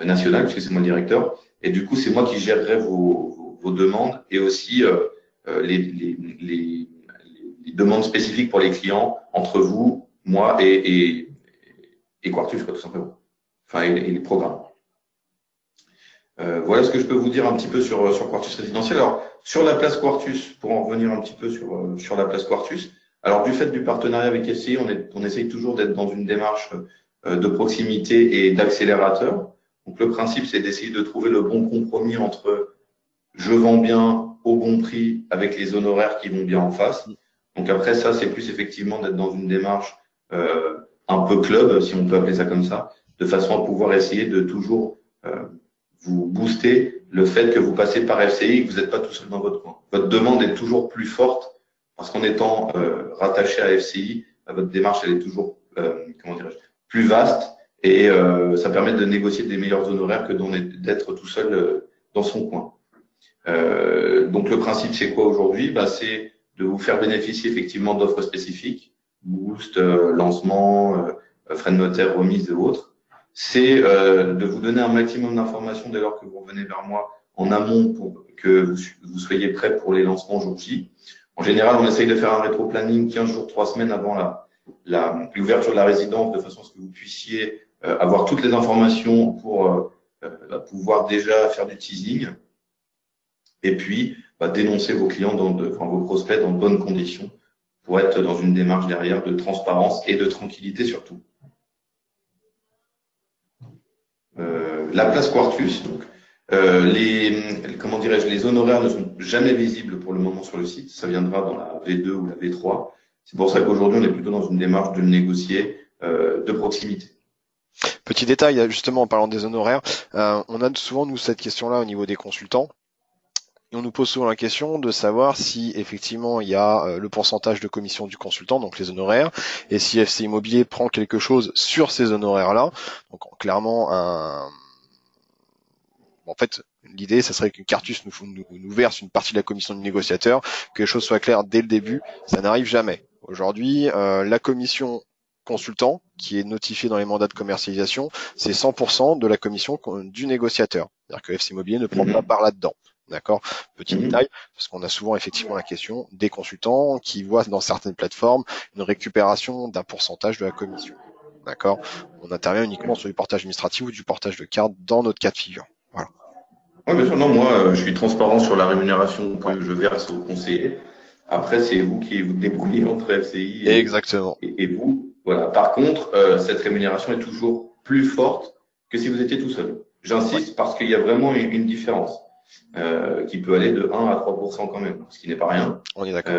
nationale, puisque c'est moi le directeur. Et du coup, c'est moi qui gérerai vos demandes et aussi les demandes spécifiques pour les clients entre vous, moi et Quartus, quoi, tout simplement. Enfin, et les programmes. Voilà ce que je peux vous dire un petit peu sur Quartus résidentiel. Alors, sur la place Quartus, pour en revenir un petit peu sur la place Quartus, alors du fait du partenariat avec SCI, on essaye toujours d'être dans une démarche de proximité et d'accélérateur. Donc le principe, c'est d'essayer de trouver le bon compromis entre je vends bien au bon prix avec les honoraires qui vont bien en face. Donc après ça, c'est plus effectivement d'être dans une démarche un peu club, si on peut appeler ça comme ça, de façon à pouvoir essayer de toujours vous booster le fait que vous passez par FCI et que vous n'êtes pas tout seul dans votre coin. Votre demande est toujours plus forte parce qu'en étant rattaché à FCI, votre démarche elle est toujours plus vaste et ça permet de négocier des meilleurs honoraires que d'être tout seul dans son coin. Donc le principe c'est quoi aujourd'hui? C'est de vous faire bénéficier effectivement d'offres spécifiques, boost, lancement, frais de notaire, remise et autres. C'est de vous donner un maximum d'informations dès lors que vous revenez vers moi en amont pour que vous soyez prêts pour les lancements jour J. En général, on essaye de faire un rétro-planning 15 jours, 3 semaines avant l'ouverture de la résidence, de façon à ce que vous puissiez avoir toutes les informations pour pouvoir déjà faire du teasing et puis dénoncer vos clients, vos prospects dans de bonnes conditions pour être dans une démarche derrière de transparence et de tranquillité surtout. La place Quartus, donc, les honoraires ne sont jamais visibles pour le moment sur le site. Ça viendra dans la V2 ou la V3. C'est pour ça qu'aujourd'hui, on est plutôt dans une démarche de négocier de proximité. Petit détail, justement, en parlant des honoraires, on a souvent, nous, cette question-là au niveau des consultants. Et on nous pose souvent la question de savoir si effectivement il y a le pourcentage de commission du consultant, donc les honoraires, et si FC Immobilier prend quelque chose sur ces honoraires-là. Donc clairement, en fait, l'idée, ça serait que Cartus nous verse une partie de la commission du négociateur, que les choses soient claires dès le début. Ça n'arrive jamais. Aujourd'hui, la commission consultant, qui est notifiée dans les mandats de commercialisation, c'est 100% de la commission du négociateur. C'est-à-dire que FC Immobilier ne prend pas part là-dedans. D'accord? Petit détail, parce qu'on a souvent effectivement la question des consultants qui voient dans certaines plateformes une récupération d'un pourcentage de la commission. D'accord? On intervient uniquement sur du portage administratif ou du portage de carte dans notre cas de figure. Voilà. Oui, bien sûr. Non, moi, je suis transparent sur la rémunération que je verse aux conseillers. Après, c'est vous qui vous débrouillez entre FCI Exactement. et vous. Voilà. Par contre, cette rémunération est toujours plus forte que si vous étiez tout seul. J'insiste parce qu'il y a vraiment une différence qui peut aller de 1 à 3% quand même, ce qui n'est pas rien. On est d'accord.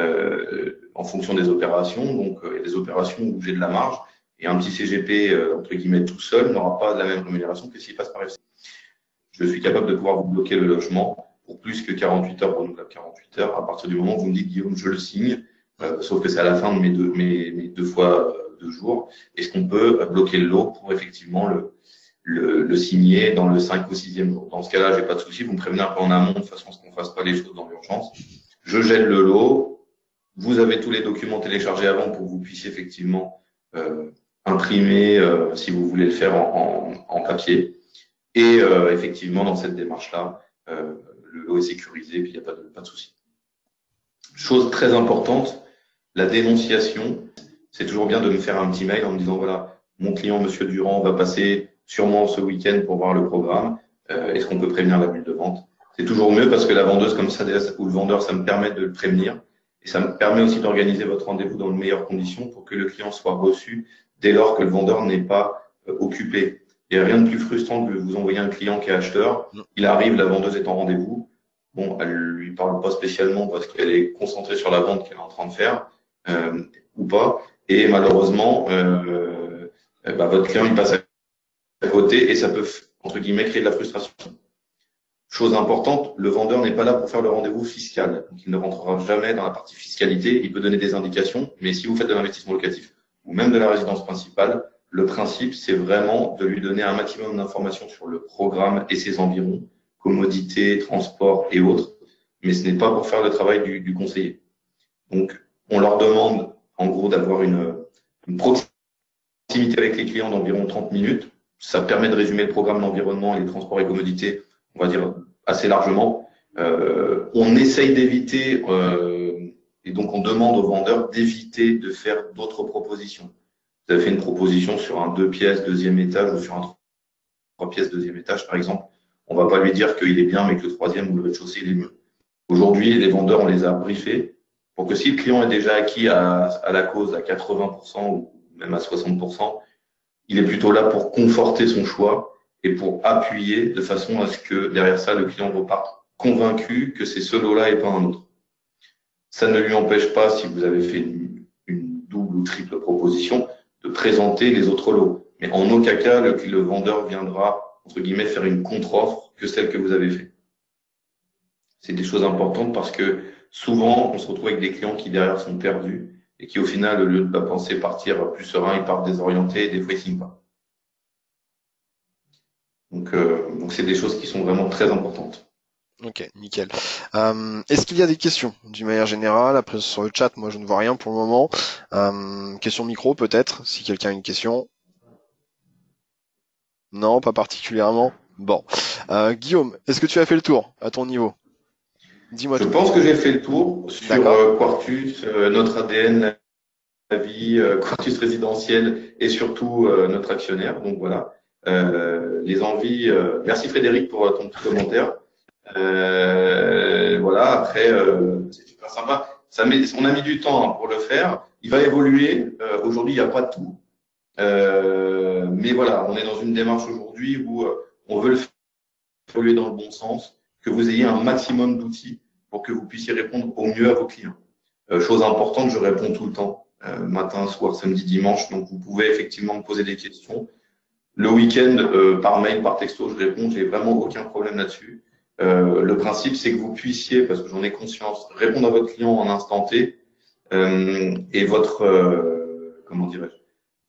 En fonction des opérations. Donc, il y a des opérations où j'ai de la marge et un petit CGP, entre guillemets, tout seul n'aura pas la même rémunération que s'il passe par FCI. Je suis capable de pouvoir vous bloquer le logement pour plus que 48 heures, renouvelable 48 heures, à partir du moment où vous me dites, Guillaume, je le signe, sauf que c'est à la fin de mes 2 fois 2 jours. Est-ce qu'on peut bloquer le lot pour effectivement le signer dans le 5 ou 6e jour? Dans ce cas-là, j'ai pas de souci, vous me prévenez un peu en amont de façon à ce qu'on fasse pas les choses dans l'urgence. Je gèle le lot, vous avez tous les documents téléchargés avant pour que vous puissiez effectivement imprimer si vous voulez le faire en papier. Et effectivement, dans cette démarche-là, le lot est sécurisé et puis il n'y a pas de souci. Chose très importante, la dénonciation. C'est toujours bien de me faire un petit mail en me disant, voilà, mon client, Monsieur Durand, va passer sûrement ce week-end pour voir le programme. Est-ce qu'on peut prévenir la bulle de vente? C'est toujours mieux parce que la vendeuse comme ça, ou le vendeur, ça me permet de le prévenir. Et ça me permet aussi d'organiser votre rendez-vous dans de meilleures conditions pour que le client soit reçu dès lors que le vendeur n'est pas occupé. Il n'y a rien de plus frustrant que de vous envoyer un client qui est acheteur. Il arrive, la vendeuse est en rendez-vous. Bon, elle lui parle pas spécialement parce qu'elle est concentrée sur la vente qu'elle est en train de faire ou pas. Et malheureusement, votre client il passe à côté et ça peut entre guillemets créer de la frustration. Chose importante, le vendeur n'est pas là pour faire le rendez-vous fiscal. Donc, il ne rentrera jamais dans la partie fiscalité. Il peut donner des indications, mais si vous faites de l'investissement locatif ou même de la résidence principale, le principe, c'est vraiment de lui donner un maximum d'informations sur le programme et ses environs, commodité, transport et autres. Mais ce n'est pas pour faire le travail du conseiller. Donc, on leur demande, en gros, d'avoir une proximité avec les clients d'environ 30 minutes. Ça permet de résumer le programme, l'environnement et les transports et commodités, on va dire, assez largement. On essaye d'éviter, et donc on demande aux vendeurs d'éviter de faire d'autres propositions. Vous avez fait une proposition sur un 2 pièces, 2e étage ou sur un 3 pièces, 2e étage, par exemple. On va pas lui dire qu'il est bien, mais que le 3e ou le rez-de-chaussée, il est mieux. Aujourd'hui, les vendeurs, on les a briefés pour que si le client est déjà acquis à la cause à 80% ou même à 60%, il est plutôt là pour conforter son choix et pour appuyer de façon à ce que derrière ça, le client reparte convaincu que c'est ce lot-là et pas un autre. Ça ne lui empêche pas, si vous avez fait une double ou triple proposition, de présenter les autres lots. Mais en aucun cas, le vendeur viendra, entre guillemets, faire une contre-offre que celle que vous avez fait. C'est des choses importantes parce que souvent, on se retrouve avec des clients qui derrière sont perdus et qui au final, au lieu de penser partir plus serein, ils partent désorientés et des fois ils signent pas. Donc c'est des choses qui sont vraiment très importantes. Ok, nickel. Est-ce qu'il y a des questions d'une manière générale? Après sur le chat, moi je ne vois rien pour le moment. Question micro peut-être, si quelqu'un a une question. Non, pas particulièrement. Bon. Guillaume, est-ce que tu as fait le tour à ton niveau? Dis-moi Je tout. pense que j'ai fait le tour sur Quartus, notre ADN, la vie, Quartus résidentiel et surtout notre actionnaire. Donc voilà. Les envies. Merci Frédéric pour ton petit commentaire. Voilà. Après, c'est super sympa. On a mis du temps pour le faire. Il va évoluer. Aujourd'hui, il n'y a pas de tout. Mais voilà, on est dans une démarche aujourd'hui où on veut le faire évoluer dans le bon sens, que vous ayez un maximum d'outils pour que vous puissiez répondre au mieux à vos clients. Chose importante, je réponds tout le temps, matin, soir, samedi, dimanche. Donc, vous pouvez effectivement me poser des questions. Le week-end, par mail, par texto, je réponds. J'ai vraiment aucun problème là-dessus. Le principe, c'est que vous puissiez, parce que j'en ai conscience, répondre à votre client en instant T. Et comment dirais-je,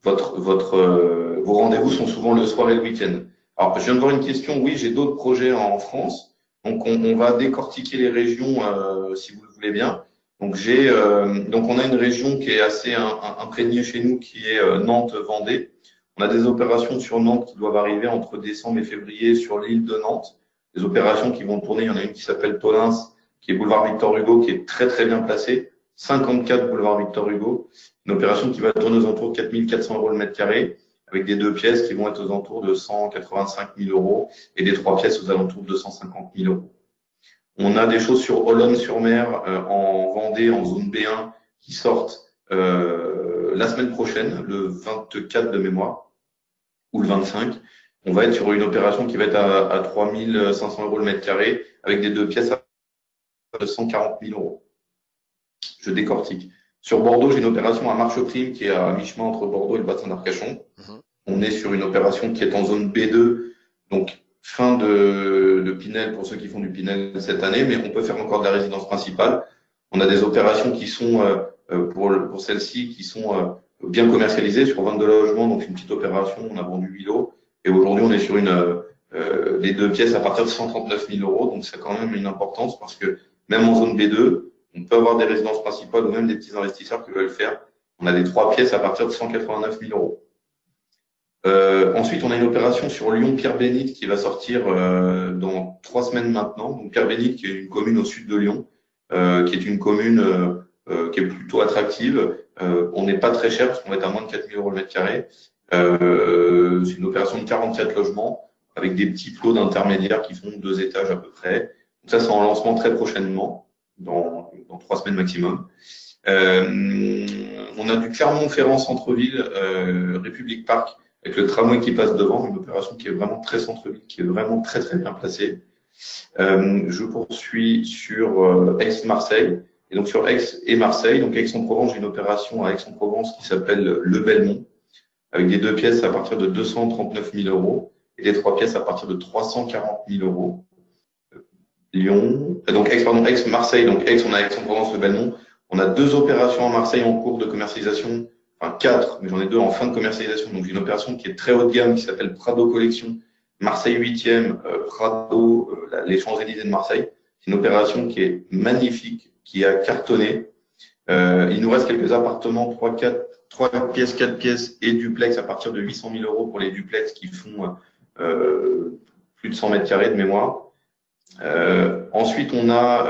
vos rendez-vous sont souvent le soir et le week-end. Alors, je viens de voir une question. Oui, j'ai d'autres projets en France. Donc, on va décortiquer les régions, si vous le voulez bien. Donc, on a une région qui est assez imprégnée chez nous, qui est Nantes-Vendée. On a des opérations sur Nantes qui doivent arriver entre décembre et février sur l'île de Nantes. Des opérations qui vont tourner. Il y en a une qui s'appelle Tolins, qui est boulevard Victor Hugo, qui est très, très bien placée. 54 boulevard Victor Hugo. Une opération qui va tourner aux alentours de 4 400 € le mètre carré, avec des 2 pièces qui vont être aux alentours de 185 000 € et des 3 pièces aux alentours de 250 000 €. On a des choses sur Olonne-sur-Mer, en Vendée, en zone B1, qui sortent la semaine prochaine, le 24 de mémoire, ou le 25. On va être sur une opération qui va être à 3 500 € le mètre carré, avec des 2 pièces à 140 000 €. Je décortique. Sur Bordeaux, j'ai une opération à Marcheprime qui est à mi-chemin entre Bordeaux et le bassin d'Arcachon. On est sur une opération qui est en zone B2, donc fin de Pinel pour ceux qui font du Pinel cette année, mais on peut faire encore de la résidence principale. On a des opérations qui sont, pour celles-ci, qui sont bien commercialisées sur 22 logements, donc une petite opération, on a vendu 8 lots. Et aujourd'hui, on est sur les 2 pièces à partir de 139 000 €, donc c'est quand même une importance parce que même en zone B2, on peut avoir des résidences principales ou même des petits investisseurs qui veulent faire. On a des 3 pièces à partir de 189 000 €. Ensuite, on a une opération sur Lyon-Pierre-Bénite qui va sortir dans 3 semaines maintenant. Donc Pierre-Bénite, qui est une commune au sud de Lyon, qui est une commune qui est plutôt attractive. On n'est pas très cher parce qu'on va être à moins de 4 000 € le mètre carré. C'est une opération de 44 logements avec des petits plots d'intermédiaires qui font 2 étages à peu près. Donc ça, c'est en lancement très prochainement, dans 3 semaines maximum. On a du Clermont-Ferrand centre-ville, République Park, avec le tramway qui passe devant, une opération qui est vraiment très centre-ville, qui est vraiment très très bien placée. Je poursuis sur Aix-Marseille, et donc sur Aix et Marseille. Donc Aix-en-Provence, j'ai une opération à Aix-en-Provence qui s'appelle Le Belmont, avec des 2 pièces à partir de 239 000 € et des 3 pièces à partir de 340 000 €. Lyon, donc Aix-Marseille, donc Aix, on a Aix-en-Provence, Le Belmont. On a 2 opérations à Marseille en cours de commercialisation, enfin 4, mais j'en ai 2 en fin de commercialisation. Donc j'ai une opération qui est très haut de gamme qui s'appelle Prado Collection, Marseille 8e, Prado, les Champs-Élysées de Marseille. C'est une opération qui est magnifique, qui a cartonné. Il nous reste quelques appartements, 3 pièces, 4 pièces et duplex à partir de 800 000 € pour les duplex qui font plus de 100 mètres carrés de mémoire. Ensuite, on a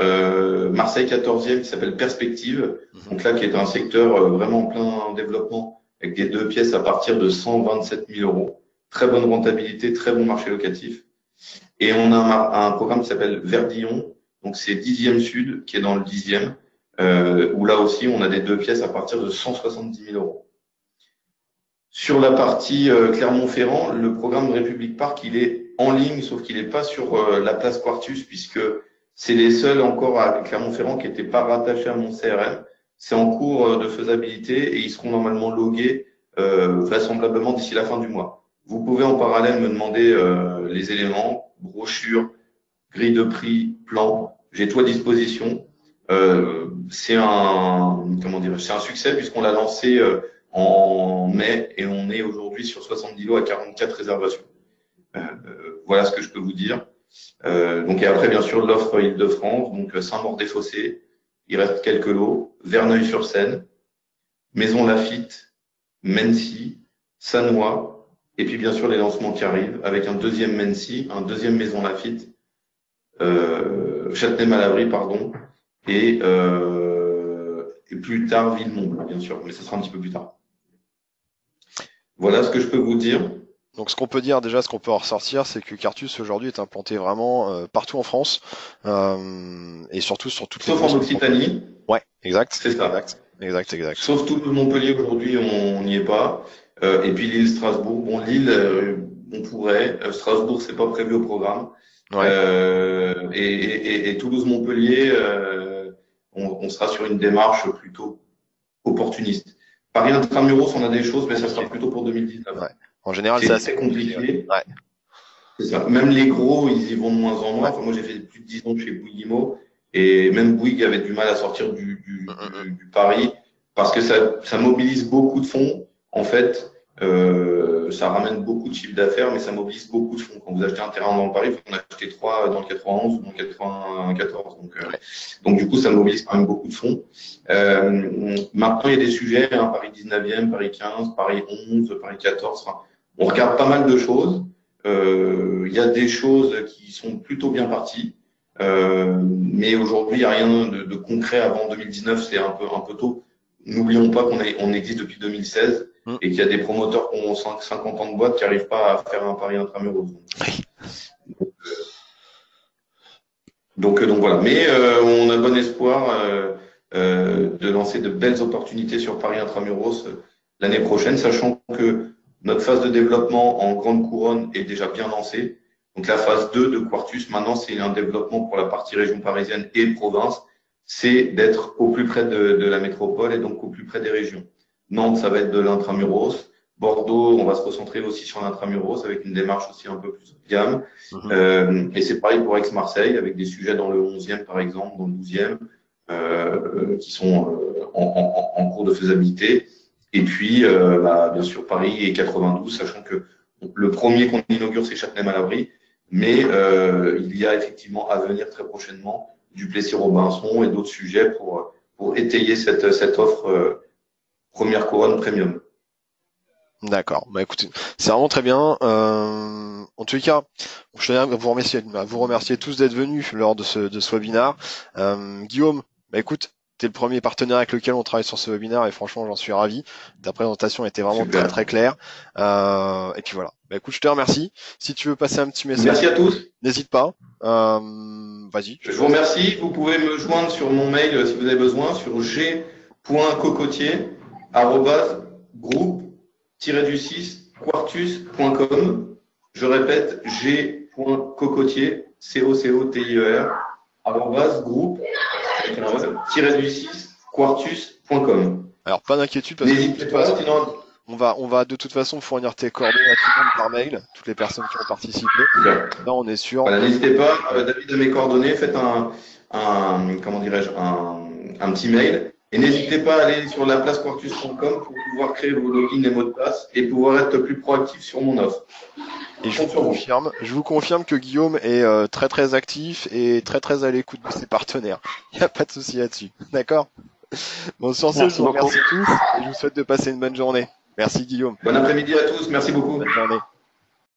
Marseille 14e qui s'appelle Perspective, donc là qui est un secteur vraiment en plein développement avec des 2 pièces à partir de 127 000 €. Très bonne rentabilité, très bon marché locatif. Et on a un programme qui s'appelle Verdillon, donc c'est 10e Sud qui est dans le 10e, où là aussi on a des 2 pièces à partir de 170 000 €. Sur la partie Clermont-Ferrand, le programme République Park, il est en ligne, sauf qu'il n'est pas sur la place Quartus, puisque c'est les seuls encore à Clermont-Ferrand qui n'étaient pas rattachés à mon CRM. C'est en cours de faisabilité et ils seront normalement logués vraisemblablement d'ici la fin du mois. Vous pouvez en parallèle me demander les éléments, brochure, grille de prix, plan, j'ai tout à disposition. C'est un succès puisqu'on l'a lancé en mai et on est aujourd'hui sur 70 lots à 44 réservations. Voilà ce que je peux vous dire. Donc et après bien sûr l'offre Île-de-France, donc Saint-Maur-des-Fossés, il reste quelques lots, Verneuil-sur-Seine, Maison Lafitte, Mency, Sannois, et puis bien sûr les lancements qui arrivent avec un deuxième Mency, un deuxième Maison Lafitte, Châtenay-Malabry pardon, et plus tard Villemont bien sûr, mais ça sera un petit peu plus tard. Voilà ce que je peux vous dire. Donc ce qu'on peut dire déjà, ce qu'on peut en ressortir, c'est que Quartus aujourd'hui est implanté vraiment partout en France et surtout sur toutes les. Sauf en Occitanie. Ouais, exact. C'est ça. Exact. Sauf tout Montpellier aujourd'hui, on n'y est pas. Et puis l'île Strasbourg. Bon, l'île, on pourrait. Strasbourg, c'est pas prévu au programme. Ouais. Et Toulouse-Montpellier, on sera sur une démarche plutôt opportuniste. Paris Intramuros, on a des choses, mais ça sera plutôt pour 2019. Ouais. En général, c'est C'est assez très compliqué. Ouais. C'est ça. Même les gros, ils y vont de moins en moins. Ouais. Enfin, moi, j'ai fait plus de 10 ans chez Bouygues et même Bouygues avait du mal à sortir Mm, mm, mm. du pari parce que ça mobilise beaucoup de fonds. En fait, ça ramène beaucoup de chiffre d'affaires, mais ça mobilise beaucoup de fonds. Quand vous achetez un terrain dans le Paris, vous en achetez 3 dans le 91 ou dans le 94. Donc, du coup, ça mobilise quand même beaucoup de fonds. Maintenant, il y a des sujets, hein, Paris 19e, Paris 15, Paris 11, Paris 14. Enfin, on regarde pas mal de choses. Il y a des choses qui sont plutôt bien parties, mais aujourd'hui, il n'y a rien de concret avant 2019, c'est un peu tôt. N'oublions pas on existe depuis 2016 Mm. et qu'il y a des promoteurs qui ont 50 ans de boîte qui n'arrivent pas à faire un pari intramuros. Donc voilà. Mais on a bon espoir de lancer de belles opportunités sur Paris Intramuros l'année prochaine, sachant que notre phase de développement en grande couronne est déjà bien lancée. Donc la phase 2 de Quartus, maintenant, c'est un développement pour la partie région parisienne et province. C'est d'être au plus près de la métropole et donc au plus près des régions. Nantes, ça va être de l'intramuros. Bordeaux, on va se recentrer aussi sur l'intramuros avec une démarche aussi un peu plus haut de gamme. Et c'est pareil pour Aix-Marseille avec des sujets dans le 11e par exemple, dans le 12e, qui sont en cours de faisabilité. Et puis, bien sûr, Paris et 92, sachant que le premier qu'on inaugure, c'est Châtenay-Malabry, mais il y a effectivement à venir très prochainement du Plessis-Robinson et d'autres sujets pour étayer cette offre première couronne premium. D'accord. Bah écoutez, c'est vraiment très bien. En tous les cas, je tenais à vous remercier tous d'être venus lors de ce webinaire. Guillaume, bah écoute, t'es le premier partenaire avec lequel on travaille sur ce webinaire et franchement, j'en suis ravi. Ta présentation était vraiment Super. très très claire. Et puis voilà. Bah écoute, je te remercie. Si tu veux passer un petit message, merci à tous. N'hésite pas. Vas-y. Je vous remercie. Vous pouvez me joindre sur mon mail si vous avez besoin sur g.cocotier@groupe-quartus.com. Je répète g.cocotier groupe-quartus.com. Alors pas d'inquiétude parce que N'hésitez pas, sinon. on va de toute façon fournir tes coordonnées à tout le monde par mail, toutes les personnes qui ont participé. Là, on est sûr. Voilà, n'hésitez pas, David a mes coordonnées, faites comment dirais-je, un petit mail. Et n'hésitez pas à aller sur laplacequartus.com pour pouvoir créer vos logins et mots de passe et pouvoir être plus proactif sur mon offre. Et je vous confirme que Guillaume est très très actif et très très à l'écoute de ses partenaires. Il n'y a pas de souci là-dessus. D'accord? Bon, sur ce, je vous remercie tous et je vous souhaite de passer une bonne journée. Merci Guillaume. Bon après-midi à tous, merci beaucoup. Bonne journée.